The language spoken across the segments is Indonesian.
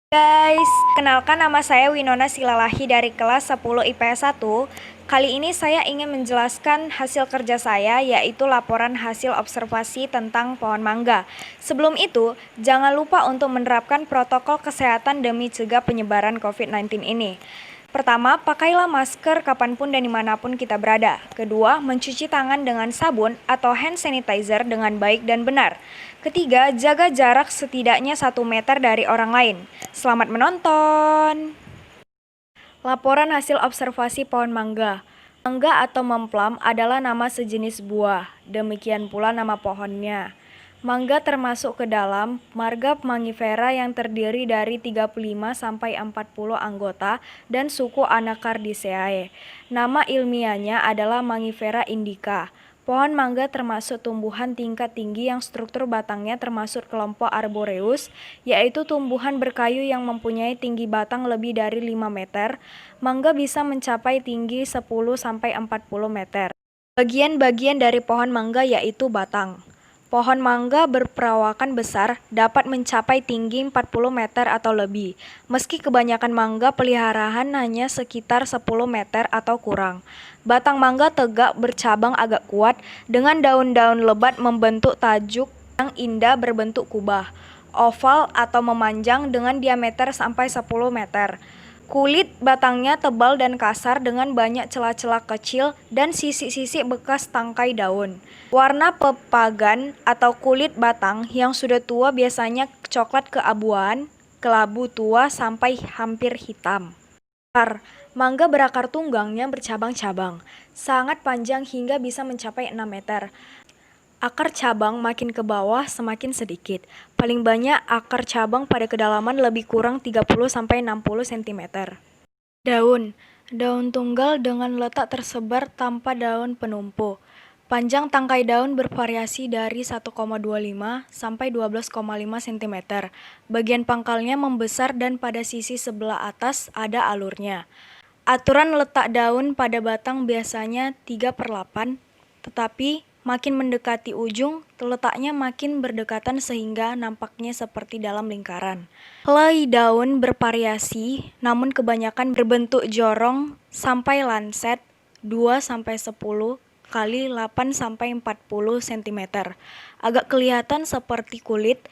Guys, kenalkan nama saya Winona Silalahi dari kelas 10 IPS 1. Kali ini saya ingin menjelaskan hasil kerja saya, yaitu laporan hasil observasi tentang pohon mangga. Sebelum itu, jangan lupa untuk menerapkan protokol kesehatan demi cegah penyebaran COVID-19 ini. Pertama, pakailah masker kapanpun dan dimanapun kita berada. Kedua, mencuci tangan dengan sabun atau hand sanitizer dengan baik dan benar. Ketiga, jaga jarak setidaknya 1 meter dari orang lain. Selamat menonton! Laporan hasil observasi pohon mangga. Mangga atau memplam adalah nama sejenis buah, demikian pula nama pohonnya. Mangga termasuk ke dalam marga Mangifera yang terdiri dari 35-40 anggota dan suku Anacardiaceae. Nama ilmiahnya adalah Mangifera indica. Pohon mangga termasuk tumbuhan tingkat tinggi yang struktur batangnya termasuk kelompok arboreus, yaitu tumbuhan berkayu yang mempunyai tinggi batang lebih dari 5 meter. Mangga bisa mencapai tinggi 10-40 meter. Bagian-bagian dari pohon mangga yaitu batang. Pohon mangga berperawakan besar, dapat mencapai tinggi 40 meter atau lebih. Meski kebanyakan mangga peliharaan hanya sekitar 10 meter atau kurang. Batang mangga tegak bercabang agak kuat, dengan daun-daun lebat membentuk tajuk yang indah berbentuk kubah, oval atau memanjang dengan diameter sampai 10 meter. Kulit batangnya tebal dan kasar dengan banyak celah-celah kecil dan sisik-sisik bekas tangkai daun. Warna pepagan atau kulit batang yang sudah tua biasanya coklat keabuan, kelabu tua sampai hampir hitam. Mangga berakar tunggangnya bercabang-cabang, sangat panjang hingga bisa mencapai 6 meter. Akar cabang makin ke bawah semakin sedikit. Paling banyak akar cabang pada kedalaman lebih kurang 30-60 cm. Daun. Daun tunggal dengan letak tersebar tanpa daun penumpu. Panjang tangkai daun bervariasi dari 1,25 sampai 12,5 cm. Bagian pangkalnya membesar dan pada sisi sebelah atas ada alurnya. Aturan letak daun pada batang biasanya 3/8, tetapi makin mendekati ujung, letaknya makin berdekatan sehingga nampaknya seperti dalam lingkaran. Helai daun bervariasi, namun kebanyakan berbentuk jorong sampai lancet 2-10 kali 8-40 cm. Agak kelihatan seperti kulit,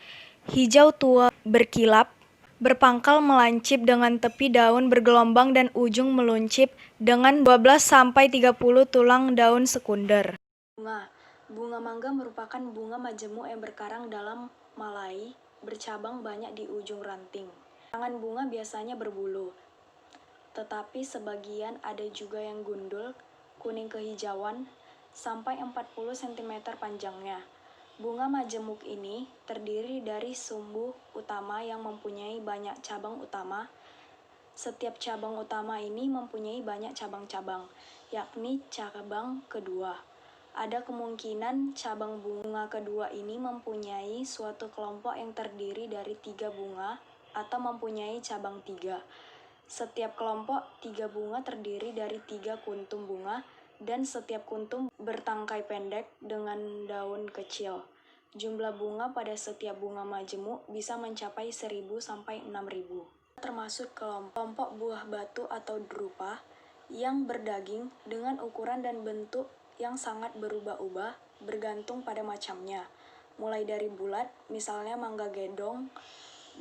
hijau tua berkilap, berpangkal melancip dengan tepi daun bergelombang dan ujung meluncip dengan 12-30 tulang daun sekunder. Bunga. Bunga mangga merupakan bunga majemuk yang berkarang dalam malai, bercabang banyak di ujung ranting. Tangan bunga biasanya berbulu, tetapi sebagian ada juga yang gundul, kuning kehijauan, sampai 40 cm panjangnya. Bunga majemuk ini terdiri dari sumbu utama yang mempunyai banyak cabang utama. Setiap cabang utama ini mempunyai banyak cabang-cabang, yakni cabang kedua. Ada kemungkinan cabang bunga kedua ini mempunyai suatu kelompok yang terdiri dari 3 bunga atau mempunyai cabang 3. Setiap kelompok 3 bunga terdiri dari 3 kuntum bunga dan setiap kuntum bertangkai pendek dengan daun kecil. Jumlah bunga pada setiap bunga majemuk bisa mencapai 1.000 sampai 6.000. Termasuk kelompok buah batu atau drupa yang berdaging dengan ukuran dan bentuk yang sangat berubah-ubah bergantung pada macamnya. Mulai dari bulat, misalnya mangga gedong,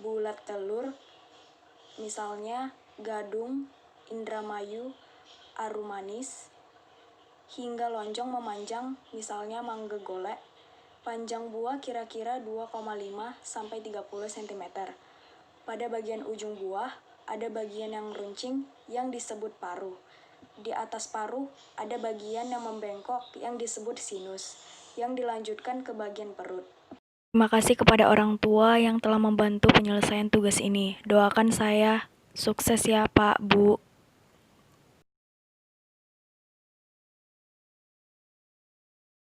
bulat telur, misalnya gadung, indramayu, arumanis, hingga lonjong memanjang, misalnya mangga golek. Panjang buah kira-kira 2,5 sampai 30 cm. Pada bagian ujung buah, ada bagian yang runcing yang disebut paruh. Di atas paruh, ada bagian yang membengkok yang disebut sinus, yang dilanjutkan ke bagian perut. Terima kasih kepada orang tua yang telah membantu penyelesaian tugas ini. Doakan saya sukses ya Pak, Bu.